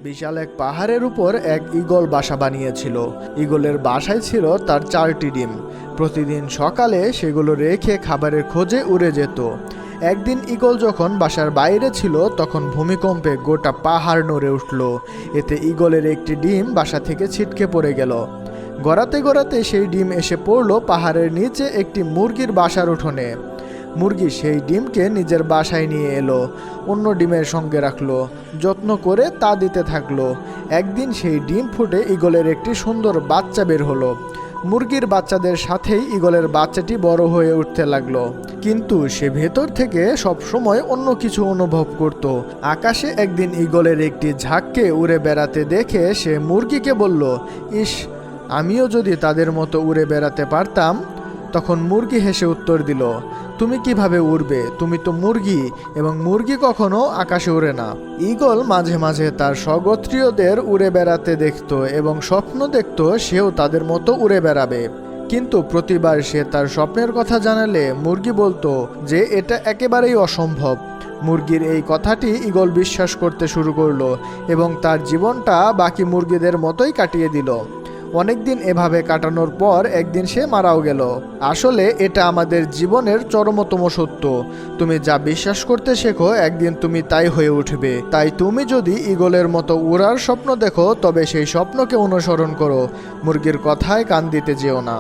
বিশাল এক পাহাড়ের উপর এক ঈগল বাসা বানিয়েছিল। ঈগলের বাসায় ছিল তার 4টি ডিম। প্রতিদিন সকালে সেগুলো রেখে খাবারের খোঁজে উড়ে যেত। একদিন ঈগল যখন বাসার বাইরে ছিল তখন ভূমিকম্পে গোটা পাহাড় নড়ে উঠল। এতে ঈগলের একটি ডিম বাসা থেকে ছিটকে পড়ে গেল। গড়াতে গড়াতে সেই ডিম এসে পড়ল পাহাড়ের নিচে একটি মুরগির বাসার উঠোনে। মুরগি সেই ডিমকে নিজের বাসায় নিয়ে এলো, অন্য ডিমের সঙ্গে রাখলো, যত্ন করে তা দিতে থাকলো। একদিন সেই ডিম ফুটে ঈগলের একটি সুন্দর বাচ্চা বের হলো। মুরগির বাচ্চাদের সাথেই ঈগলের বাচ্চাটি বড় হয়ে উঠতে লাগলো, কিন্তু সে ভেতর থেকে সব সময় অন্য কিছু অনুভব করত। আকাশে একদিন ঈগলের একটি ঝাঁককে উড়ে বেড়াতে দেখে সে মুরগিকে বলল, ইস, আমিও যদি তাদের মতো উড়ে বেড়াতে পারতাম। তখন মুরগি হেসে উত্তর দিল, তুমি কিভাবে উড়বে? তুমি তো মুরগি, এবং মুরগি কখনো আকাশে উড়ে না। ঈগল মাঝে মাঝে তার স্বগোত্রীয়দের উড়ে বেড়াতে দেখত এবং স্বপ্ন দেখত সেও তাদের মতো উড়ে বেড়াবে। কিন্তু প্রতিবার সে তার স্বপ্নের কথা জানালে মুরগি বলতো যে এটা একেবারেই অসম্ভব। মুরগির এই কথাটি ঈগল বিশ্বাস করতে শুরু করলো এবং তার জীবনটা বাকি মুরগিদের মতোই কাটিয়ে দিল। অনেকদিন এভাবে কাটানোর পর একদিন সে মারাও গেল। আসলে এটা আমাদের জীবনের চরমতম সত্য। তুমি যা বিশ্বাস করতে শেখো একদিন তুমি তাই হয়ে উঠবে। তাই তুমি যদি ঈগলের মতো উড়ার স্বপ্ন দেখো তবে সেই স্বপ্নকে অনুসরণ করো, মুরগির কথায় কান দিতে যেও না।